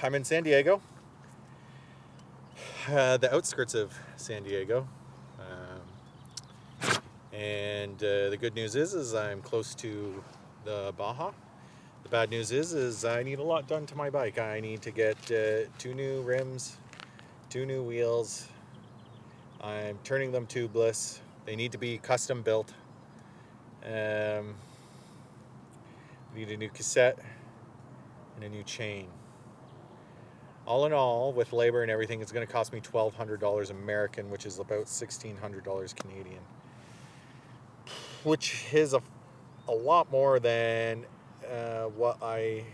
I'm in San Diego, the outskirts of San Diego. And the good news is I'm close to the Baja. The bad news is I need a lot done to my bike. I need to get 2 new rims, 2 new wheels. I'm turning them tubeless. They need to be custom built. Need a new cassette and a new chain. All in all, with labor and everything, it's going to cost me $1,200 American, which is about $1,600 Canadian, which is a lot more than what I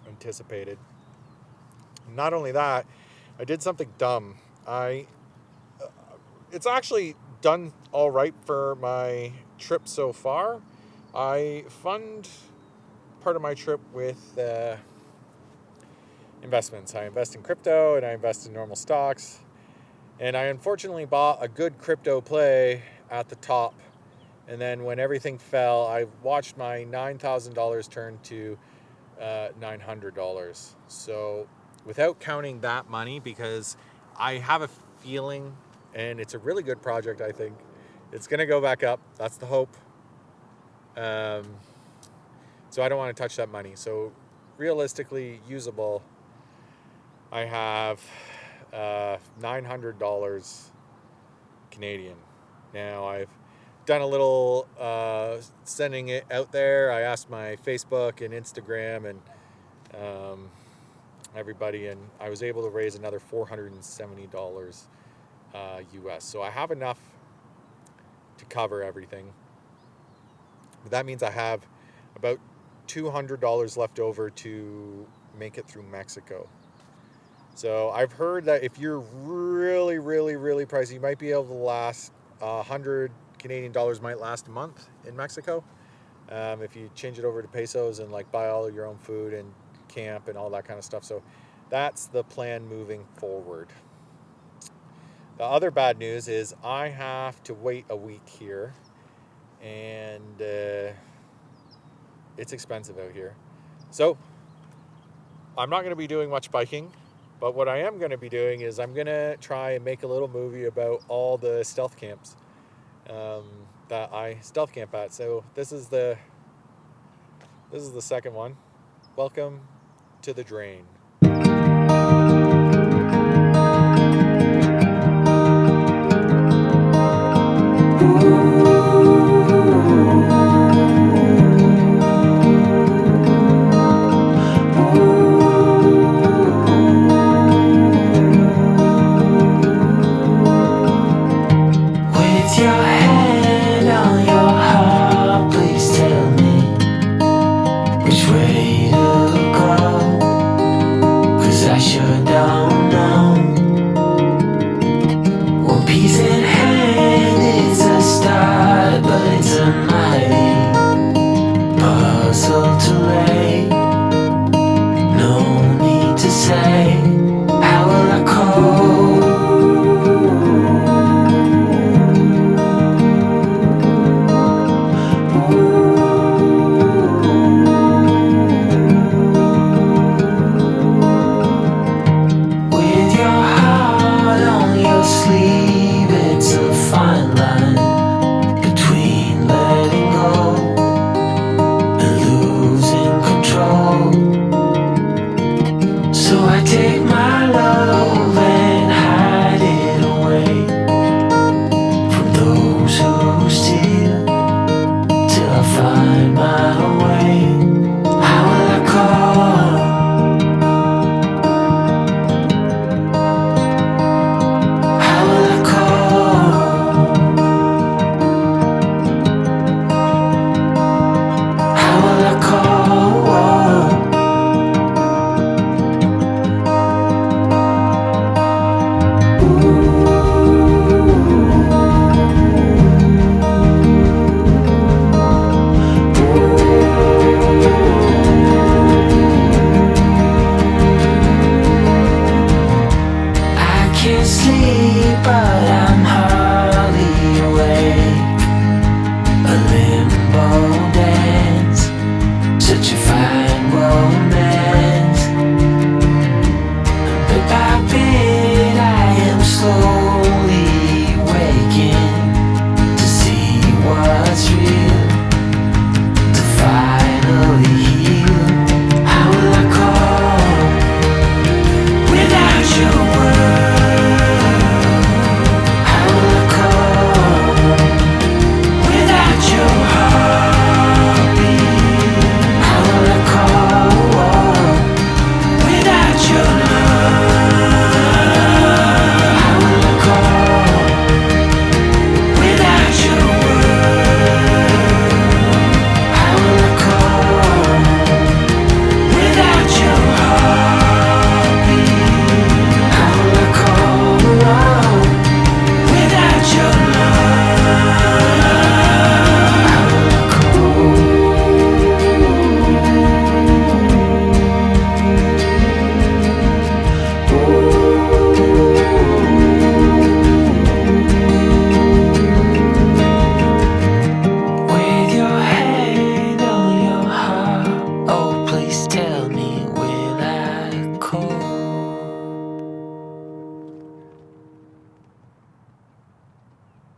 anticipated. Not only that, I did something dumb. It's actually done all right for my trip so far. I fund part of my trip with investments. I invest in crypto and I invest in normal stocks. And I unfortunately bought a good crypto play at the top. And then when everything fell, I watched my $9,000 turn to $900. So without counting that money, because I have a feeling, and it's a really good project, I think, it's going to go back up. That's the hope. So I don't want to touch that money. So realistically usable, I have $900 Canadian. Now I've done a little sending it out there. I asked my Facebook and Instagram and everybody, and I was able to raise another $470 US. So I have enough to cover everything. But that means I have about $200 left over to make it through Mexico. So I've heard that if you're really, really, really pricey, you might be able to last 100 Canadian dollars might last a month in Mexico. If you change it over to pesos and like buy all of your own food and camp and all that kind of stuff. So that's the plan moving forward. The other bad news is I have to wait a week here, and it's expensive out here. So I'm not going to be doing much biking, but what I am going to be doing is I'm going to try and make a little movie about all the stealth camps that I stealth camp at. So this is the second one. Welcome to the drain.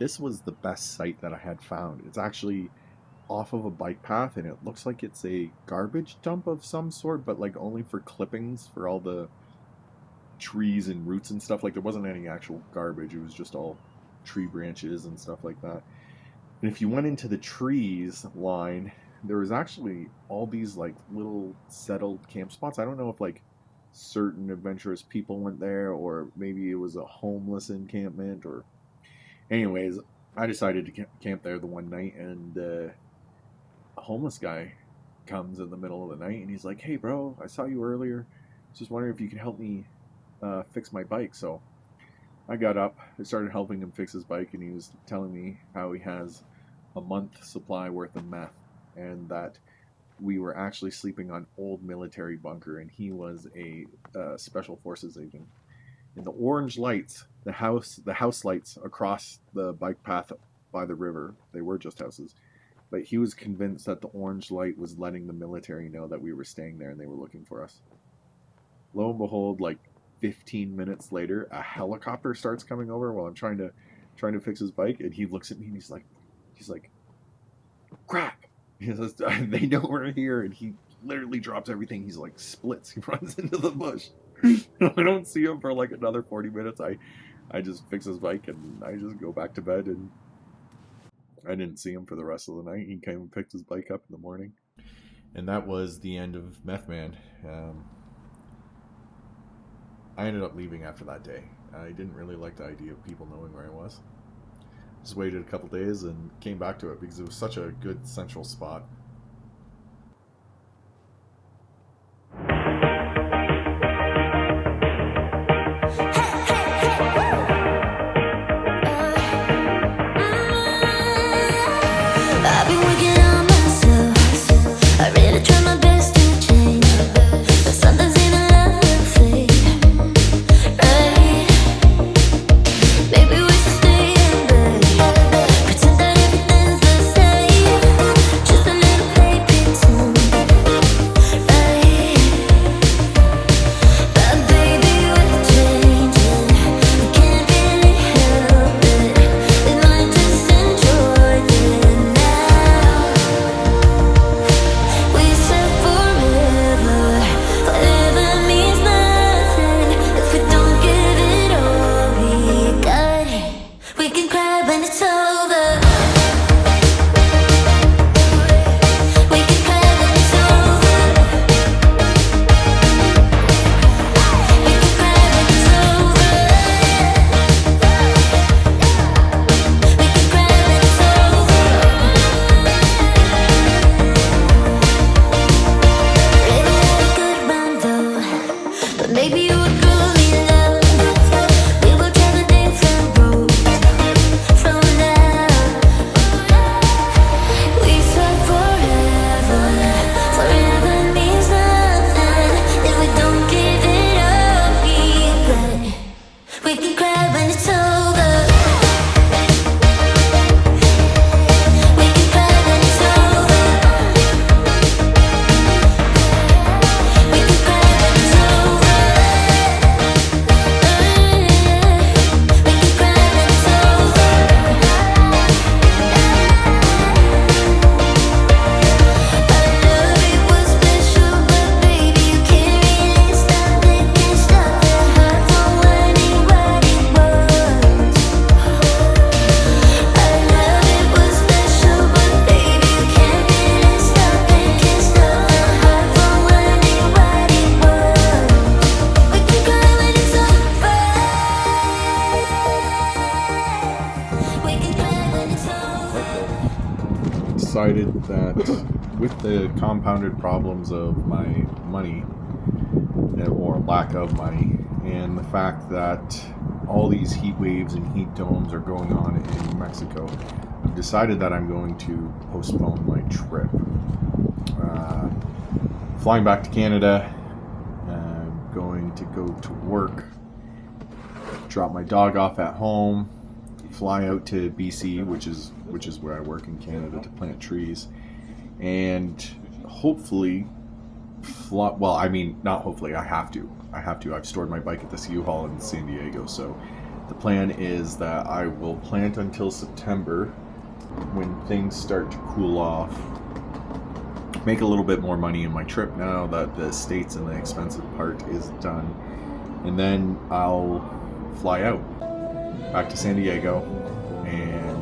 this was the best site that I had found. It's actually off of a bike path, and it looks like it's a garbage dump of some sort, but like only for clippings for all the trees and roots and stuff. Like there wasn't any actual garbage, it was just all tree branches and stuff like that. And if you went into the trees line, there was actually all these like little settled camp spots. I don't know if like certain adventurous people went there, or maybe it was a homeless encampment, or anyways, I decided to camp there the one night, and a homeless guy comes in the middle of the night, and he's like, "Hey bro, I saw you earlier, just wondering if you could help me fix my bike." So I got up, I started helping him fix his bike, and he was telling me how he has a month supply worth of meth, and that we were actually sleeping on old military bunker, and he was a special forces agent. And the orange lights, the house lights across the bike path by the river, they were just houses, but he was convinced that the orange light was letting the military know that we were staying there and they were looking for us. Lo and behold, like 15 minutes later, a helicopter starts coming over while I'm trying to fix his bike, and he looks at me and he's like, "Crap!" He says, "They know we're here," and he literally drops everything. He's like splits. He runs into the bush. I don't see him for like another 40 minutes. I just fix his bike and I just go back to bed, and I didn't see him for the rest of the night. He came and picked his bike up in the morning. And that was the end of Meth Man. I ended up leaving after that day. I didn't really like the idea of people knowing where I was. Just waited a couple days and came back to it because it was such a good central spot. Decided that with the compounded problems of my money, or lack of money, and the fact that all these heat waves and heat domes are going on in Mexico, I've decided that I'm going to postpone my trip. Flying back to Canada, going to go to work, drop my dog off at home, fly out to BC, which is where I work in Canada, to plant trees, and hopefully not hopefully, I have to. I've stored my bike at this U-Haul in San Diego, so The plan is that I will plant until September, when things start to cool off. Make a little bit more money in my trip now that the States and the expensive part is done. And then I'll fly out back to San Diego and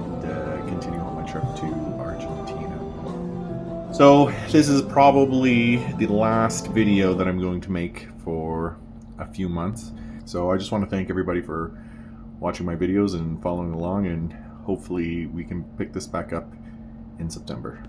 continue on my trip to Argentina. So this is probably the last video that I'm going to make for a few months. So I just want to thank everybody for watching my videos and following along, and hopefully we can pick this back up in September.